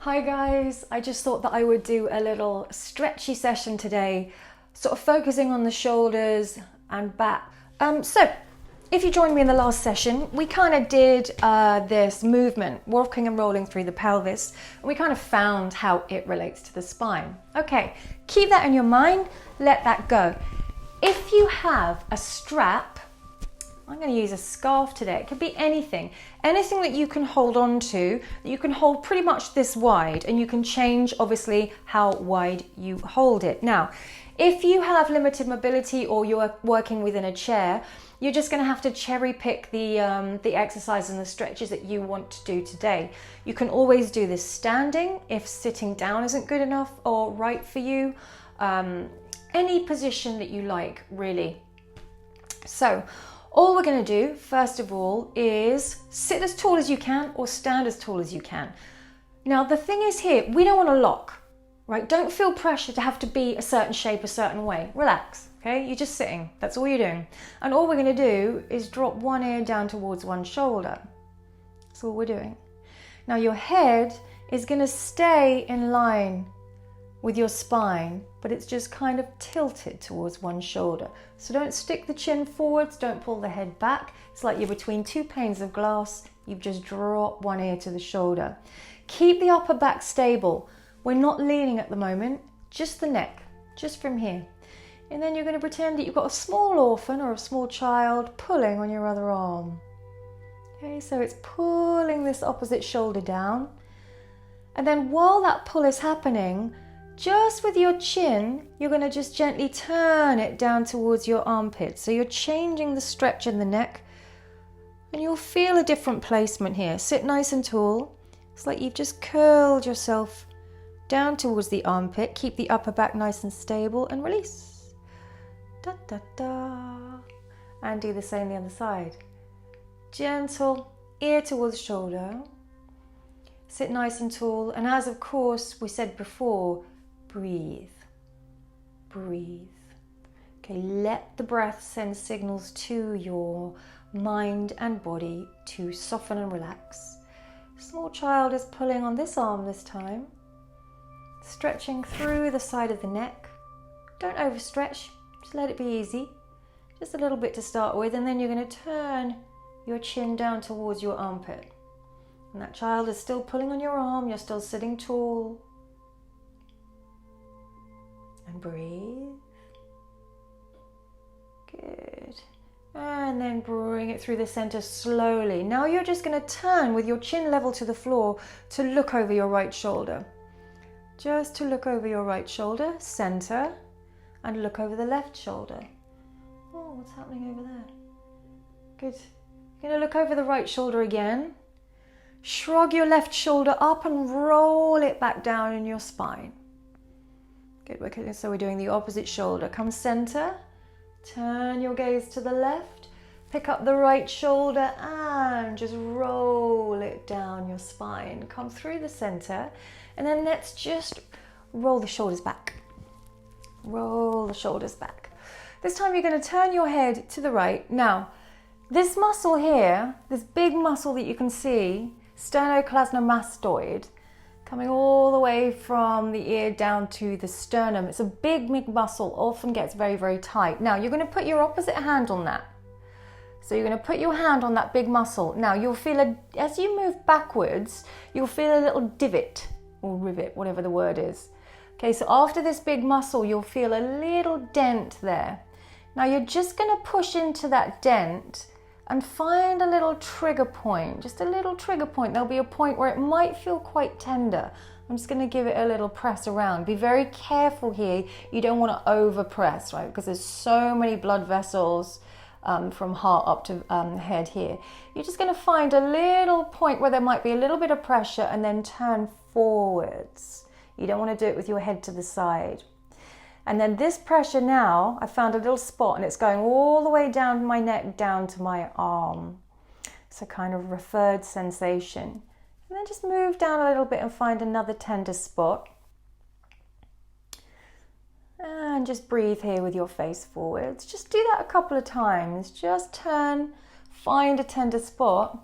Hi guys, I just thought that I would do a little stretchy session today, sort of focusing on the shoulders and back. So if you joined me in the last session, we kind of did this movement, walking and rolling through the pelvis, and we kind of found how it relates to the spine. Okay, keep that in your mind, let that go. If you have a strap, I'm going to use a scarf today. It could be anything that you can hold on to, that you can hold pretty much this wide, and you can change obviously how wide you hold it. Now, if you have limited mobility or you're working within a chair, you're just going to have to cherry pick the exercises and the stretches that you want to do today. You can always do this standing if sitting down isn't good enough or right for you. Any position that you like, really. So all we're going to do, first of all, is sit as tall as you can or stand as tall as you can. Now, the thing is here, we don't want to lock, right? Don't feel pressure to have to be a certain shape, a certain way. Relax, okay? You're just sitting. That's all you're doing. And all we're going to do is drop one ear down towards one shoulder. That's all we're doing. Now, your head is going to stay in line with your spine, but it's just kind of tilted towards one shoulder. So don't stick the chin forwards, don't pull the head back. It's like you're between two panes of glass. You've just dropped one ear to the shoulder. Keep the upper back stable. We're not leaning at the moment, just the neck, just from here. And then you're going to pretend that you've got a small orphan or a small child pulling on your other arm. Okay, so it's pulling this opposite shoulder down. And then while that pull is happening, just with your chin, you're going to just gently turn it down towards your armpit. So you're changing the stretch in the neck, and you'll feel a different placement here. Sit nice and tall. It's like you've just curled yourself down towards the armpit. Keep the upper back nice and stable and release. Da, da, da. And do the same the other side. Gentle, ear towards shoulder. Sit nice and tall. And as of course we said before, breathe, breathe. Okay, let the breath send signals to your mind and body to soften and relax. Small child is pulling on this arm this time, stretching through the side of the neck. Don't overstretch, just let it be easy. Just a little bit to start with, and then you're going to turn your chin down towards your armpit. And that child is still pulling on your arm, you're still sitting tall. And breathe. Good. And then bring it through the center slowly. Now you're just going to turn with your chin level to the floor to look over your right shoulder. Just to look over your right shoulder, center, and look over the left shoulder. Oh, what's happening over there? Good. You're going to look over the right shoulder again. Shrug your left shoulder up and roll it back down in your spine. Good, so we're doing the opposite shoulder. Come center, turn your gaze to the left, pick up the right shoulder and just roll it down your spine. Come through the center, and then let's just roll the shoulders back. Roll the shoulders back. This time you're going to turn your head to the right. Now, this muscle here, this big muscle that you can see, sternocleidomastoid, coming all the way from the ear down to the sternum. It's a big muscle, often gets very, very tight. Now, you're going to put your opposite hand on that. So you're going to put your hand on that big muscle. Now, you'll feel, as you move backwards, you'll feel a little divot or rivet, whatever the word is. Okay, so after this big muscle, you'll feel a little dent there. Now, you're just going to push into that dent and find a little trigger point, just a little trigger point. There'll be a point where it might feel quite tender. I'm just going to give it a little press around. Be very careful here. You don't want to over press, right? Because there's so many blood vessels from heart up to head here. You're just going to find a little point where there might be a little bit of pressure and then turn forwards. You don't want to do it with your head to the side. And then this pressure now, I found a little spot and it's going all the way down my neck, down to my arm. It's a kind of referred sensation. And then just move down a little bit and find another tender spot. And just breathe here with your face forwards. Just do that a couple of times. Just turn, find a tender spot,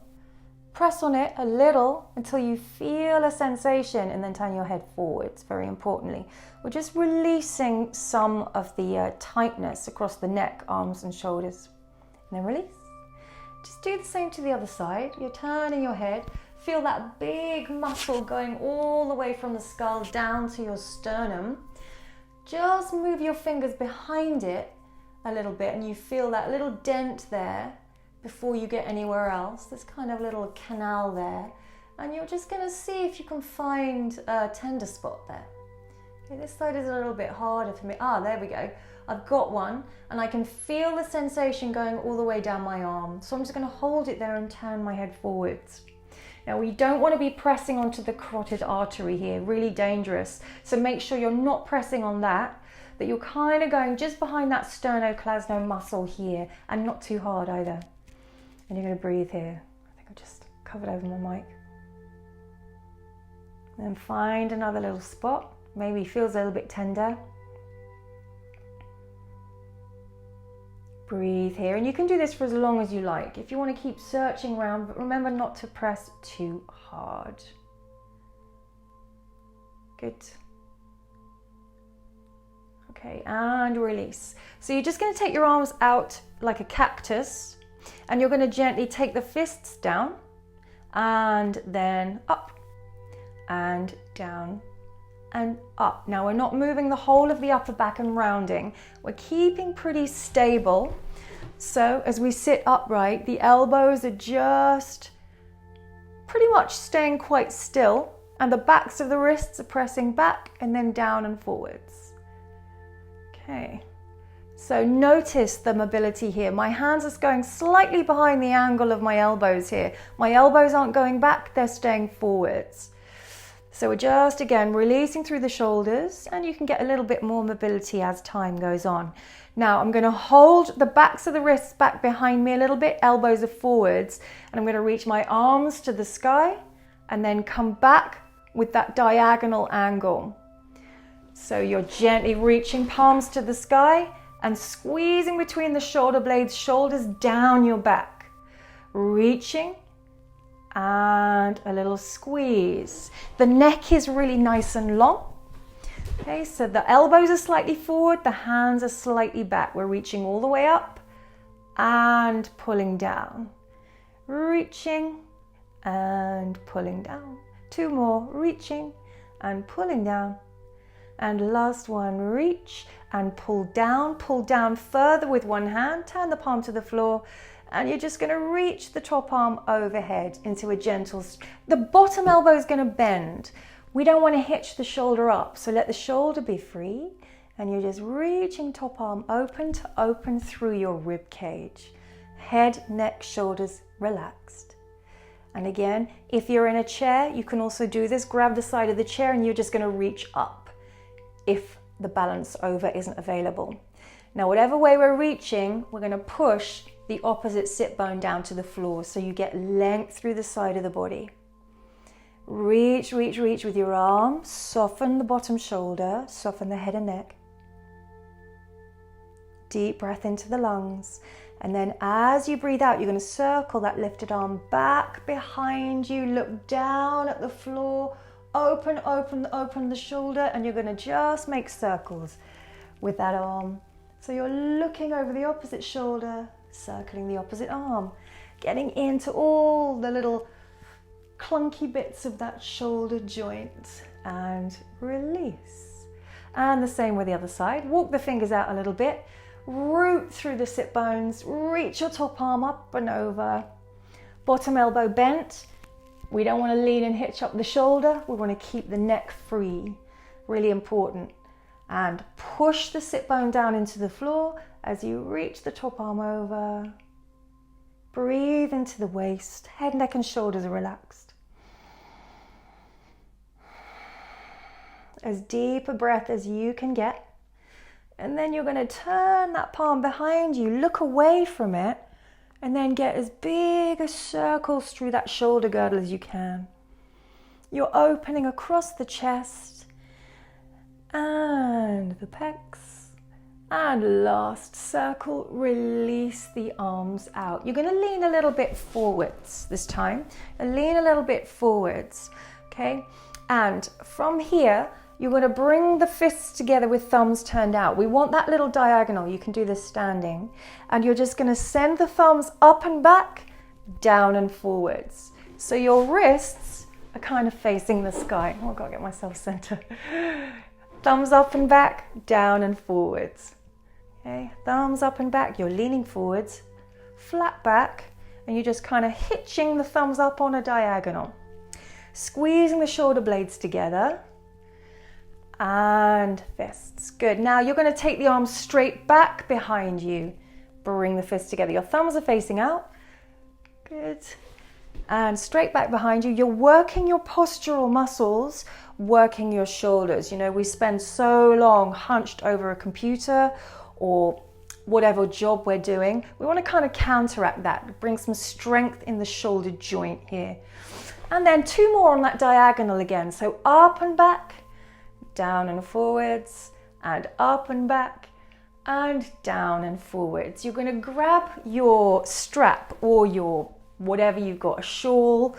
Press on it a little until you feel a sensation and then turn your head forwards, very importantly. We're just releasing some of the tightness across the neck, arms and shoulders. And then release. Just do the same to the other side. You're turning your head. Feel that big muscle going all the way from the skull down to your sternum. Just move your fingers behind it a little bit and you feel that little dent there before you get anywhere else. There's kind of a little canal there. And you're just going to see if you can find a tender spot there. Okay, this side is a little bit harder for me. There we go. I've got one and I can feel the sensation going all the way down my arm. So I'm just going to hold it there and turn my head forwards. Now we don't want to be pressing onto the carotid artery here, really dangerous. So make sure you're not pressing on that you're kind of going just behind that sternocleidomastoid muscle here and not too hard either. And you're going to breathe here. I think I've just covered over my mic. Then find another little spot. Maybe feels a little bit tender. Breathe here. And you can do this for as long as you like. If you want to keep searching around, but remember not to press too hard. Good. Okay, and release. So you're just going to take your arms out like a cactus and you're going to gently take the fists down and then up and down and up. Now we're not moving the whole of the upper back and rounding. We're keeping pretty stable. So as we sit upright, the elbows are just pretty much staying quite still and the backs of the wrists are pressing back and then down and forwards. Okay, so notice the mobility here. My hands are going slightly behind the angle of my elbows here. My elbows aren't going back, they're staying forwards. So we're just, again, releasing through the shoulders and you can get a little bit more mobility as time goes on. Now I'm going to hold the backs of the wrists back behind me a little bit, elbows are forwards, and I'm going to reach my arms to the sky and then come back with that diagonal angle. So you're gently reaching palms to the sky and squeezing between the shoulder blades, shoulders down your back. Reaching and a little squeeze. The neck is really nice and long. Okay, so the elbows are slightly forward, the hands are slightly back. We're reaching all the way up and pulling down. Reaching and pulling down. Two more, reaching and pulling down. And last one, reach and pull down further with one hand, turn the palm to the floor, and you're just going to reach the top arm overhead into a gentle, the bottom elbow is going to bend. We don't want to hitch the shoulder up, so let the shoulder be free, and you're just reaching top arm open to open through your rib cage. Head, neck, shoulders relaxed. And again, if you're in a chair, you can also do this, grab the side of the chair and you're just going to reach up if the balance over isn't available. Now, whatever way we're reaching, we're going to push the opposite sit bone down to the floor so you get length through the side of the body. Reach, reach, reach with your arms. Soften the bottom shoulder, soften the head and neck. Deep breath into the lungs. And then as you breathe out, you're going to circle that lifted arm back behind you. Look down at the floor. Open, open, open the shoulder, and you're going to just make circles with that arm. So you're looking over the opposite shoulder, circling the opposite arm, getting into all the little clunky bits of that shoulder joint, and release. And the same with the other side. Walk the fingers out a little bit, root through the sit bones, reach your top arm up and over, bottom elbow bent. We don't want to lean and hitch up the shoulder. We want to keep the neck free. Really important. And push the sit bone down into the floor as you reach the top arm over. Breathe into the waist. Head, neck and shoulders are relaxed. As deep a breath as you can get. And then you're going to turn that palm behind you. Look away from it. And then get as big a circles through that shoulder girdle as you can. You're opening across the chest and the pecs And last circle, release the arms out. You're going to lean a little bit forwards this time. Lean a little bit forwards, okay? And from here, you're going to bring the fists together with thumbs turned out. We want that little diagonal. You can do this standing. And you're just going to send the thumbs up and back, down and forwards. So your wrists are kind of facing the sky. Oh, I've got to get myself centered. Thumbs up and back, down and forwards. Okay, thumbs up and back. You're leaning forwards, flat back, and you're just kind of hitching the thumbs up on a diagonal. Squeezing the shoulder blades together. And fists. Good. Now you're going to take the arms straight back behind you. Bring the fists together. Your thumbs are facing out. Good. And straight back behind you. You're working your postural muscles, working your shoulders. You know, we spend so long hunched over a computer or whatever job we're doing. We want to kind of counteract that. Bring some strength in the shoulder joint here. And then 2 more on that diagonal again. So up and back. Down and forwards, and up and back, and down and forwards. You're going to grab your strap or your whatever you've got, a shawl,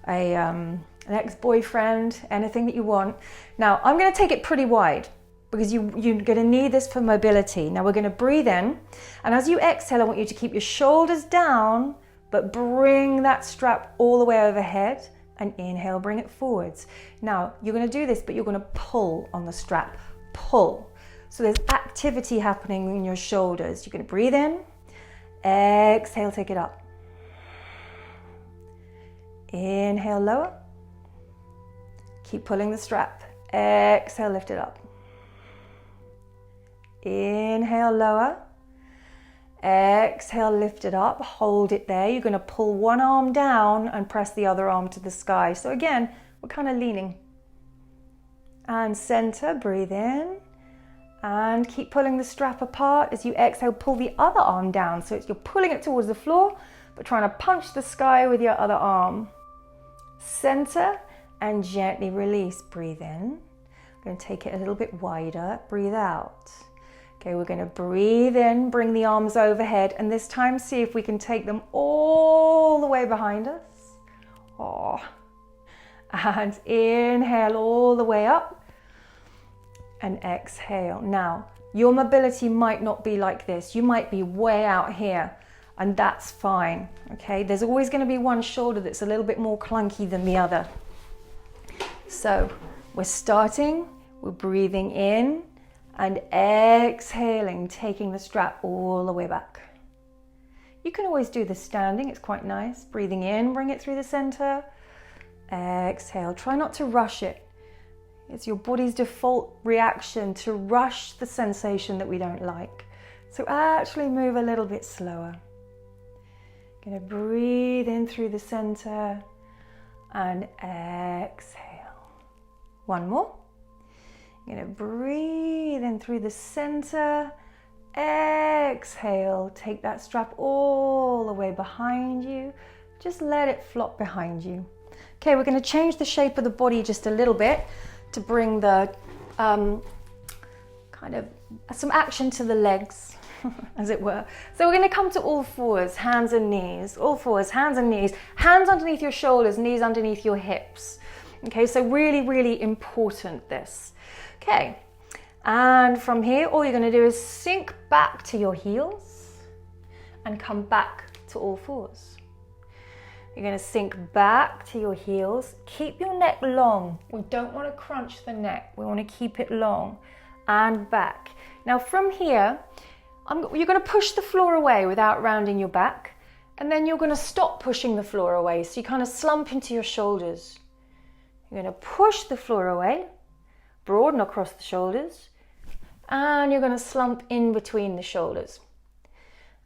an ex-boyfriend, anything that you want. Now, I'm going to take it pretty wide because you're going to need this for mobility. Now, we're going to breathe in, and as you exhale, I want you to keep your shoulders down, but bring that strap all the way overhead. And inhale, bring it forwards. Now, you're going to do this, but you're going to pull on the strap. Pull. So there's activity happening in your shoulders. You're going to breathe in. Exhale, take it up. Inhale, lower. Keep pulling the strap. Exhale, lift it up. Inhale, lower. Exhale, lift it up, hold it there. You're going to pull one arm down and press the other arm to the sky. So again, we're kind of leaning. And center, breathe in. And keep pulling the strap apart. As you exhale, pull the other arm down. So you're pulling it towards the floor, but trying to punch the sky with your other arm. Center and gently release. Breathe in. I'm going to take it a little bit wider. Breathe out. Okay, we're going to breathe in, bring the arms overhead, and this time see if we can take them all the way behind us. Oh. And inhale all the way up and exhale. Now, your mobility might not be like this. You might be way out here, and that's fine. Okay, there's always going to be one shoulder that's a little bit more clunky than the other. So we're starting, we're breathing in, and exhaling, taking the strap all the way back. You can always do this standing, it's quite nice. Breathing in, bring it through the center. Exhale, try not to rush it. It's your body's default reaction to rush the sensation that we don't like. So actually move a little bit slower. Gonna breathe in through the center and exhale. One more. You're going to breathe in through the center, exhale, take that strap all the way behind you, just let it flop behind you. Okay, we're going to change the shape of the body just a little bit to bring the kind of some action to the legs, as it were. So we're going to come to all fours, hands and knees, all fours, hands and knees, hands underneath your shoulders, knees underneath your hips. Okay, so really, really important this. Okay, and from here, all you're going to do is sink back to your heels and come back to all fours. You're going to sink back to your heels. Keep your neck long. We don't want to crunch the neck. We want to keep it long and back. Now from here, you're going to push the floor away without rounding your back, and then you're going to stop pushing the floor away. So you kind of slump into your shoulders. You're going to push the floor away, broaden across the shoulders, and you're going to slump in between the shoulders.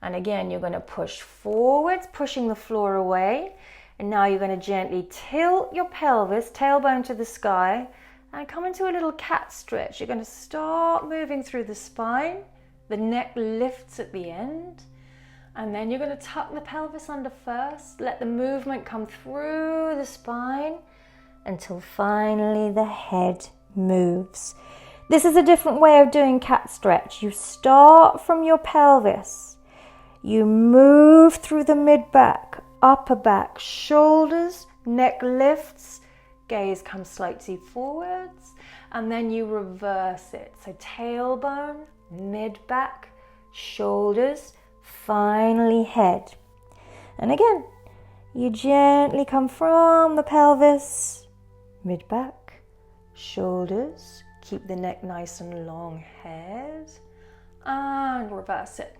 And again, you're going to push forwards, pushing the floor away. And now you're going to gently tilt your pelvis, tailbone to the sky, and come into a little cat stretch. You're going to start moving through the spine. The neck lifts at the end. And then you're going to tuck the pelvis under first. Let the movement come through the spine until finally the head moves. This is a different way of doing cat stretch. You start from your pelvis. You move through the mid-back, upper back, shoulders, neck lifts, gaze comes slightly forwards, and then you reverse it. So tailbone, mid-back, shoulders, finally head. And again, you gently come from the pelvis, mid-back, shoulders, keep the neck nice and long, head, and reverse it.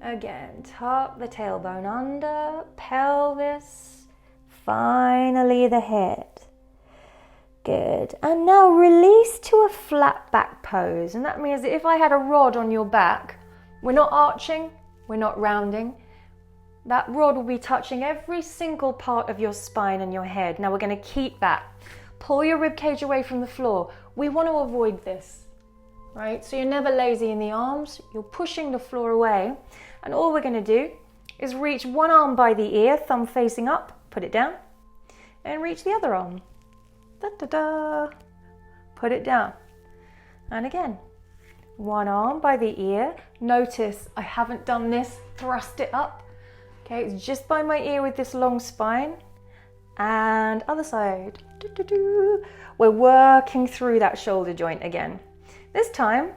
Again, tuck the tailbone under, pelvis, finally the head. Good. And now release to a flat back pose. And that means that if I had a rod on your back, we're not arching, we're not rounding. That rod will be touching every single part of your spine and your head. Now we're going to keep that. Pull your rib cage away from the floor. We want to avoid this, right? So you're never lazy in the arms. You're pushing the floor away. And all we're going to do is reach one arm by the ear, thumb facing up, put it down, and reach the other arm. Da-da-da. Put it down. And again, one arm by the ear. Notice I haven't done this, thrust it up. Okay, it's just by my ear with this long spine. And other side. Do-do-do. We're working through that shoulder joint again. This time,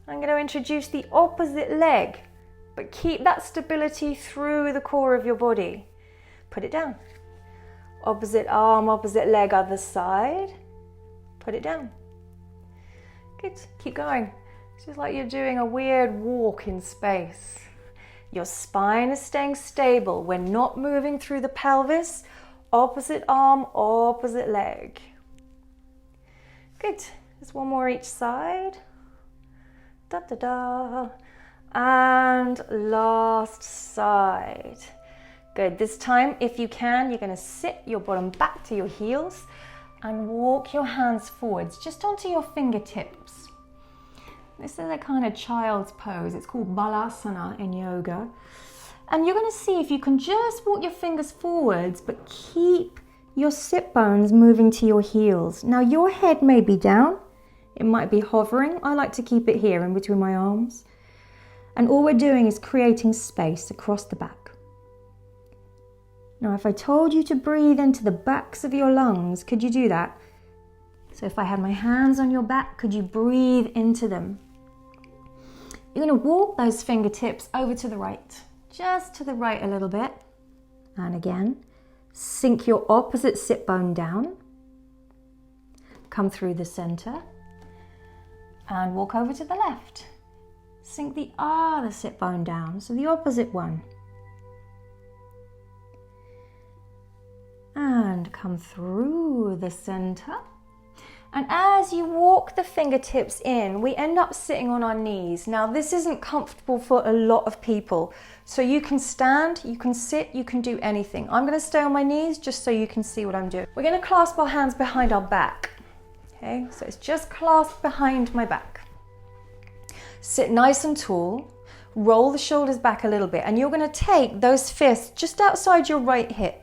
I'm going to introduce the opposite leg, but keep that stability through the core of your body. Put it down. Opposite arm, opposite leg, other side. Put it down. Good. Keep going. It's just like you're doing a weird walk in space. Your spine is staying stable. We're not moving through the pelvis. Opposite arm, opposite leg. Good. Just one more each side. Da da da. And last side. Good. This time, if you can, you're going to sit your bottom back to your heels and walk your hands forwards just onto your fingertips. This is a kind of child's pose. It's called Balasana in yoga. And you're going to see if you can just walk your fingers forwards, but keep your sit bones moving to your heels. Now your head may be down. It might be hovering. I like to keep it here in between my arms. And all we're doing is creating space across the back. Now, if I told you to breathe into the backs of your lungs, could you do that? So if I had my hands on your back, could you breathe into them? You're going to walk those fingertips over to the right, just to the right a little bit. And again, sink your opposite sit bone down. Come through the center and walk over to the left. Sink the other sit bone down, so the opposite one. And come through the center. And as you walk the fingertips in, we end up sitting on our knees. Now, this isn't comfortable for a lot of people. So you can stand, you can sit, you can do anything. I'm going to stay on my knees just so you can see what I'm doing. We're going to clasp our hands behind our back. Okay, so it's just clasped behind my back. Sit nice and tall. Roll the shoulders back a little bit. And you're going to take those fists just outside your right hip.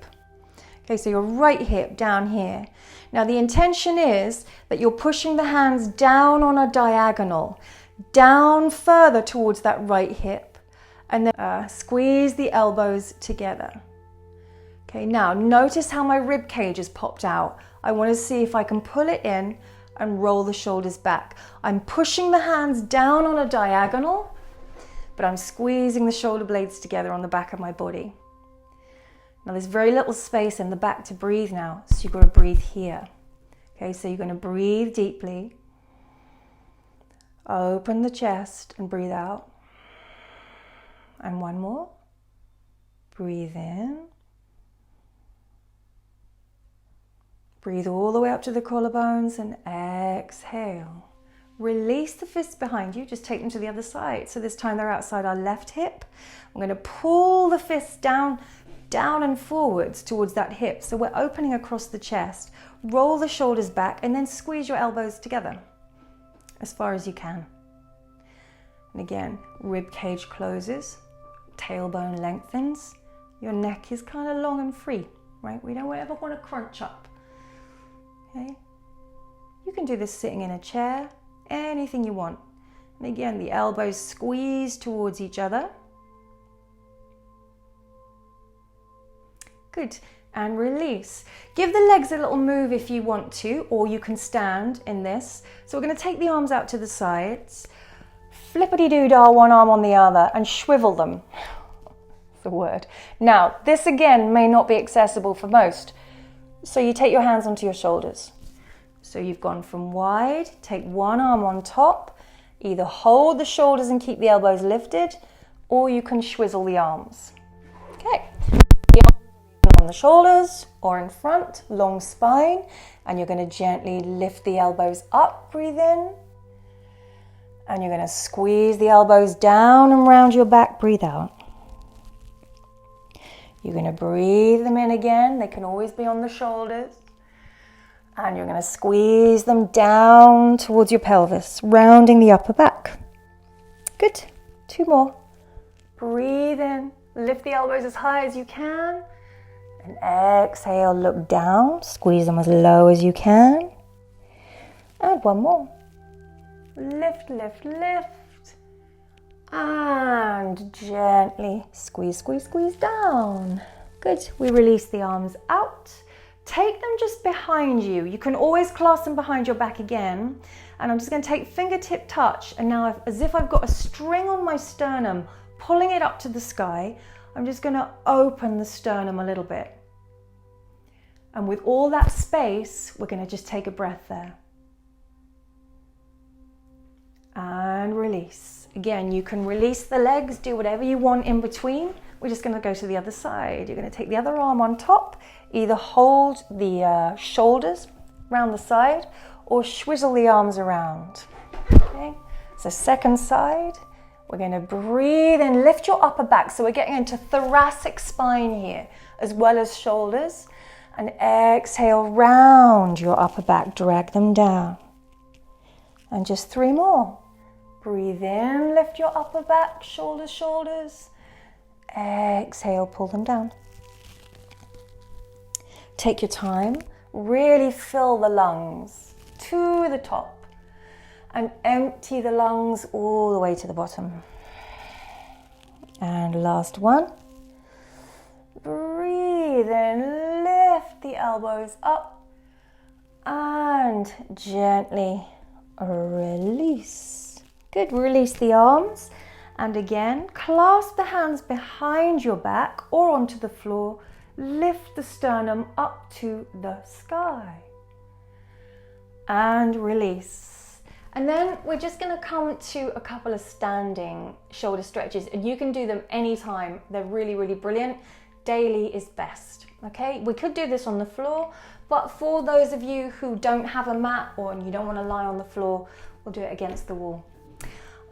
Okay, so your right hip down here. Now the intention is that you're pushing the hands down on a diagonal, down further towards that right hip, and then squeeze the elbows together. Okay, now notice how my rib cage has popped out. I want to see if I can pull it in and roll the shoulders back. I'm pushing the hands down on a diagonal, but I'm squeezing the shoulder blades together on the back of my body. Now there's very little space in the back to breathe now, so you've got to breathe here. Okay, so you're going to breathe deeply. Open the chest and breathe out. And one more. Breathe in. Breathe all the way up to the collarbones and exhale. Release the fists behind you, just take them to the other side. So this time they're outside our left hip. I'm going to pull the fists down and forwards towards that hip. So we're opening across the chest. Roll the shoulders back and then squeeze your elbows together as far as you can. And again, rib cage closes, tailbone lengthens. Your neck is kind of long and free, right? We don't ever want to crunch up. Okay? You can do this sitting in a chair. anything you want. And again, the elbows squeeze towards each other. Good. And release. Give the legs a little move if you want to, or you can stand in this. So we're going to take the arms out to the sides, flippity-doo-dah, one arm on the other, and swivel them. That's the word. Now, this again may not be accessible for most. So you take your hands onto your shoulders. So you've gone from wide, take one arm on top, either hold the shoulders and keep the elbows lifted, or you can swizzle the arms. Okay. On the shoulders or in front, long spine, and you're going to gently lift the elbows up, breathe in, and you're going to squeeze the elbows down and round your back, breathe out. You're going to breathe them in again, they can always be on the shoulders, and you're going to squeeze them down towards your pelvis, rounding the upper back. Good, 2 more. Breathe in, lift the elbows as high as you can. And exhale, look down, squeeze them as low as you can. And 1 more. Lift, lift, lift. And gently squeeze, squeeze, squeeze down. Good. We release the arms out. Take them just behind you. You can always clasp them behind your back again. And I'm just going to take fingertip touch. And now as if I've got a string on my sternum, pulling it up to the sky, I'm just going to open the sternum a little bit. And with all that space, we're going to just take a breath there. And release. Again, you can release the legs, do whatever you want in between. We're just going to go to the other side. You're going to take the other arm on top, either hold the shoulders around the side or swizzle the arms around. Okay, so second side. We're going to breathe and lift your upper back. So we're getting into thoracic spine here, as well as shoulders. And exhale, round your upper back, drag them down. And just 3 more. Breathe in, lift your upper back, shoulders, shoulders. Exhale, pull them down. Take your time, really fill the lungs to the top. And empty the lungs all the way to the bottom. And last one. Breathe in, lift the elbows up and gently release. Good, release the arms. And again, clasp the hands behind your back or onto the floor. Lift the sternum up to the sky. And release. And then we're just going to come to a couple of standing shoulder stretches, and you can do them anytime. They're really, really brilliant. Daily is best, okay? We could do this on the floor, but for those of you who don't have a mat or you don't want to lie on the floor, we'll do it against the wall.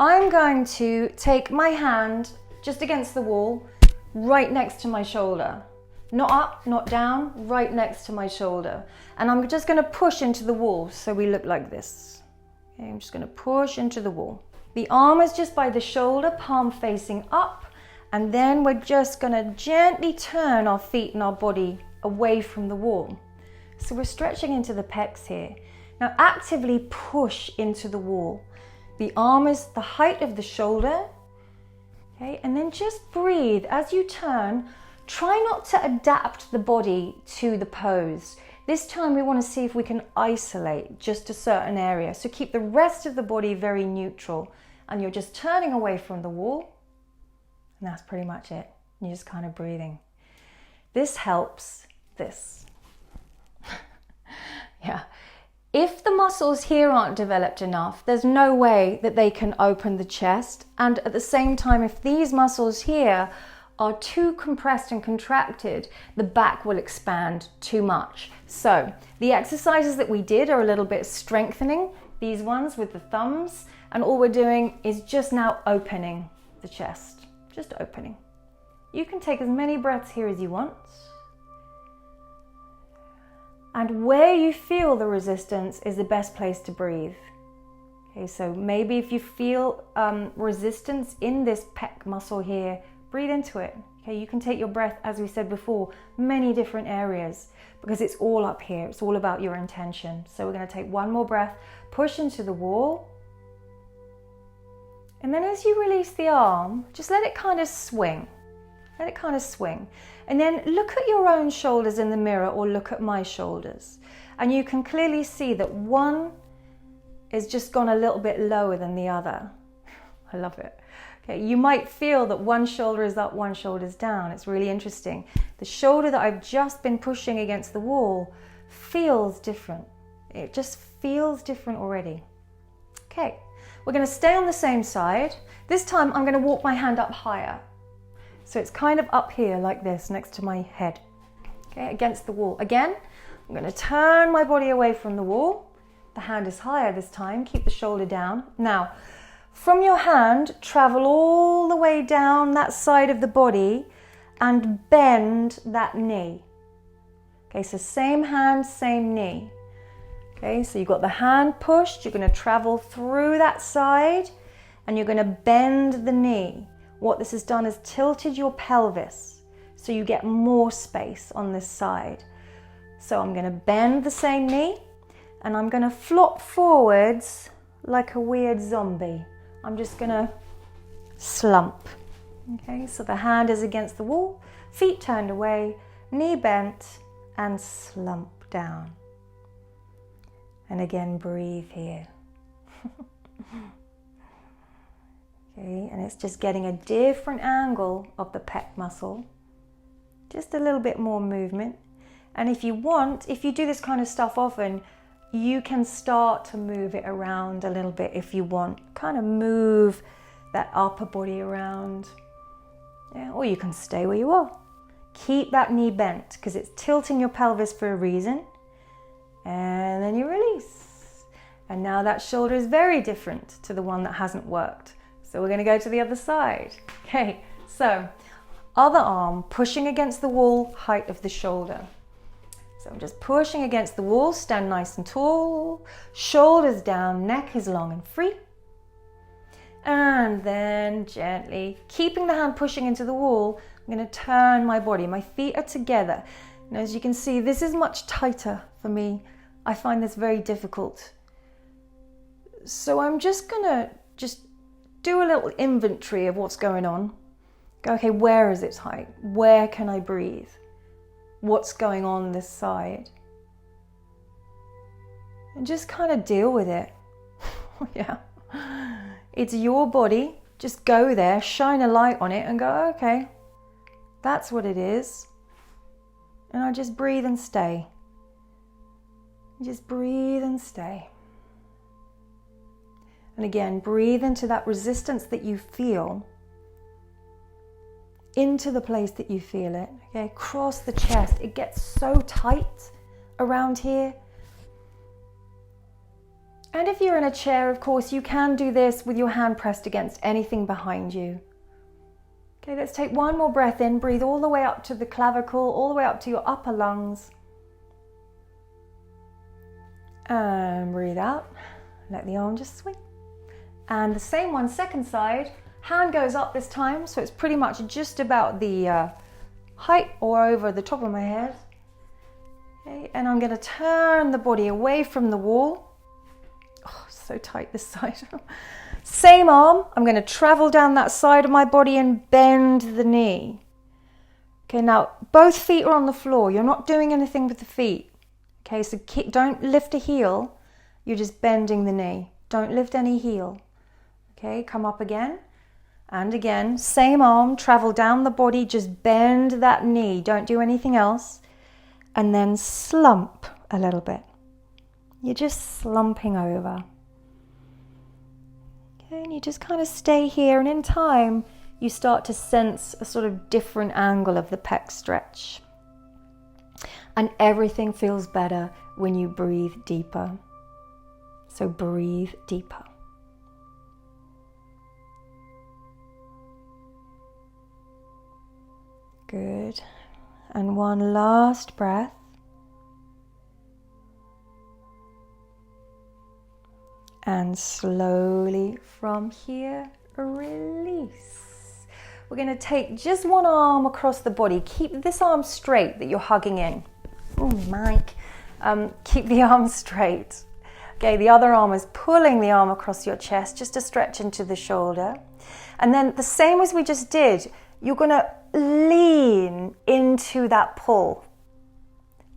I'm going to take my hand just against the wall, right next to my shoulder. Not up, not down, right next to my shoulder. And I'm just going to push into the wall so we look like this. Okay, I'm just going to push into the wall. The arm is just by the shoulder, palm facing up, and then we're just going to gently turn our feet and our body away from the wall. So we're stretching into the pecs here. Now actively push into the wall. The arm is the height of the shoulder, okay, and then just breathe. As you turn, try not to adapt the body to the pose. This time we want to see if we can isolate just a certain area. So keep the rest of the body very neutral, and you're just turning away from the wall, and that's pretty much it. You're just kind of breathing. This helps this. Yeah. If the muscles here aren't developed enough, there's no way that they can open the chest. And at the same time, if these muscles here are too compressed and contracted, the back will expand too much. So the exercises that we did are a little bit strengthening, these ones with the thumbs, and all we're doing is just now opening the chest, just opening. You can take as many breaths here as you want. And where you feel the resistance is the best place to breathe. Okay, so maybe if you feel resistance in this pec muscle here, breathe into it. Okay, you can take your breath, as we said before, many different areas, because it's all up here. It's all about your intention. So we're going to take one more breath, push into the wall, And then as you release the arm, just let it kind of swing. Let it kind of swing. And then look at your own shoulders in the mirror, or look at my shoulders. And you can clearly see that one is just gone a little bit lower than the other. I love it. Okay, you might feel that one shoulder is up, one shoulder's down. It's really interesting. The shoulder that I've just been pushing against the wall feels different. It just feels different already. Okay, we're going to stay on the same side. This time I'm going to walk my hand up higher. So it's kind of up here like this, next to my head. Okay, against the wall. Again, I'm going to turn my body away from the wall. The hand is higher this time. Keep the shoulder down. Now, from your hand, travel all the way down that side of the body and bend that knee. Okay, so same hand, same knee. Okay, so you've got the hand pushed, you're going to travel through that side and you're going to bend the knee. What this has done is tilted your pelvis so you get more space on this side. So I'm going to bend the same knee and I'm going to flop forwards like a weird zombie. I'm just going to slump. Okay, so the hand is against the wall, feet turned away, knee bent, and slump down. And again, breathe here. Okay, and it's just getting a different angle of the pec muscle. Just a little bit more movement. And if you want, if you do this kind of stuff often, you can start to move it around a little bit if you want. Kind of move that upper body around. Yeah, or you can stay where you are. Keep that knee bent because it's tilting your pelvis for a reason. And then you release. And now that shoulder is very different to the one that hasn't worked. So we're going to go to the other side. Okay, so other arm pushing against the wall, height of the shoulder. So I'm just pushing against the wall, stand nice and tall, shoulders down, neck is long and free. And then gently, keeping the hand pushing into the wall, I'm going to turn my body. My feet are together. And as you can see, this is much tighter for me. I find this very difficult. So I'm just going to do a little inventory of what's going on. Go, okay, where is its height? Where can I breathe? What's going on this side? And just kind of deal with it. Yeah. It's your body. Just go there, shine a light on it and go, okay, that's what it is. And I just breathe and stay. Just breathe and stay. And again, breathe into that resistance that you feel, into the place that you feel it. Okay, across the chest. It gets so tight around here. And if you're in a chair, of course, you can do this with your hand pressed against anything behind you. Okay, let's take one more breath in. Breathe all the way up to the clavicle, all the way up to your upper lungs. And breathe out. Let the arm just swing. And the same one, second side. Hand goes up this time, so it's pretty much just about the height or over the top of my head. Okay, and I'm going to turn the body away from the wall. Oh, so tight this side. Same arm, I'm going to travel down that side of my body and bend the knee. Okay, now both feet are on the floor. You're not doing anything with the feet. Okay, so don't lift a heel. You're just bending the knee. Don't lift any heel. Okay, come up again. And again, same arm, travel down the body, just bend that knee. Don't do anything else. And then slump a little bit. You're just slumping over. Okay, and you just kind of stay here. And in time, you start to sense a sort of different angle of the pec stretch. And everything feels better when you breathe deeper. So breathe deeper. Good. And one last breath. And slowly from here, release. We're going to take just one arm across the body. Keep this arm straight that you're hugging in. Oh, Mike. Keep the arm straight. Okay, the other arm is pulling the arm across your chest just to stretch into the shoulder. And then the same as we just did, you're gonna lean into that pull.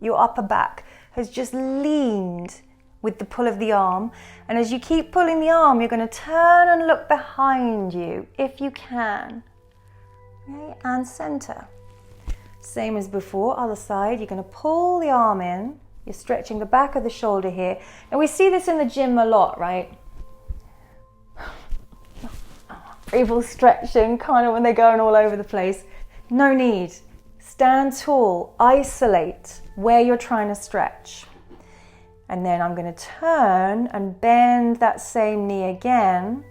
Your upper back has just leaned with the pull of the arm. And as you keep pulling the arm, you're gonna turn and look behind you if you can. Okay, and center. Same as before, other side, you're gonna pull the arm in. You're stretching the back of the shoulder here. And we see this in the gym a lot, right? People stretching kind of when they're going all over the place. No need. Stand tall, isolate where you're trying to stretch. And then I'm going to turn and bend that same knee again.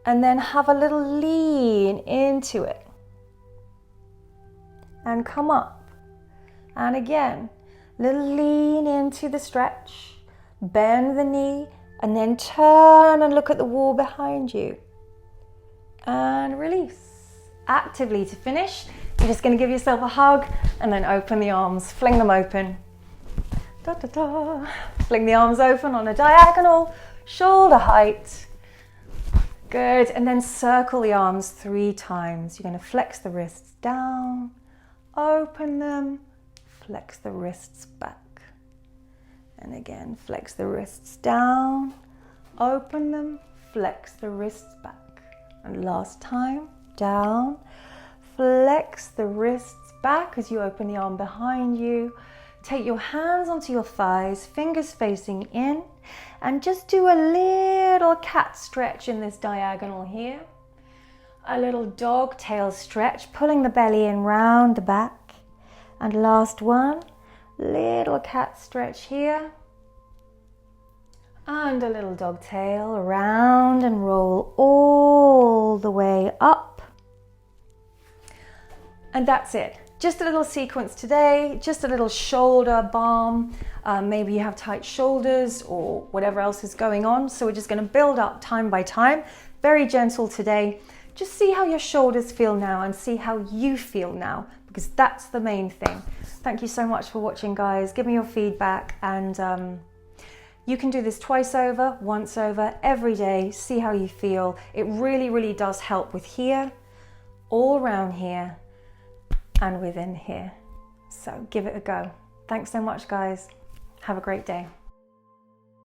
And then have a little lean into it. And come up. And again, little lean into the stretch. Bend the knee and then turn and look at the wall behind you. And release. Actively to finish, you're just going to give yourself a hug and then open the arms, fling them open. Da, da, da. Fling the arms open on a diagonal, shoulder height. Good, and then circle the arms 3 times. You're going to flex the wrists down, open them, flex the wrists back. And again, flex the wrists down, open them, flex the wrists back. And last time, down, flex the wrists back as you open the arm behind you. Take your hands onto your thighs, fingers facing in, and just do a little cat stretch in this diagonal here. A little dog tail stretch, pulling the belly in round the back. And last one, little cat stretch here. And a little dog tail, round and roll all the way up. And that's it. Just a little sequence today, just a little shoulder balm. Maybe you have tight shoulders or whatever else is going on. So we're just going to build up time by time. Very gentle today. Just see how your shoulders feel now and see how you feel now, because that's the main thing. Thank you so much for watching, guys. Give me your feedback, and you can do this twice over, once over, every day. See how you feel. It really, really does help with here, all around here, and within here. So give it a go. Thanks so much, guys. Have a great day.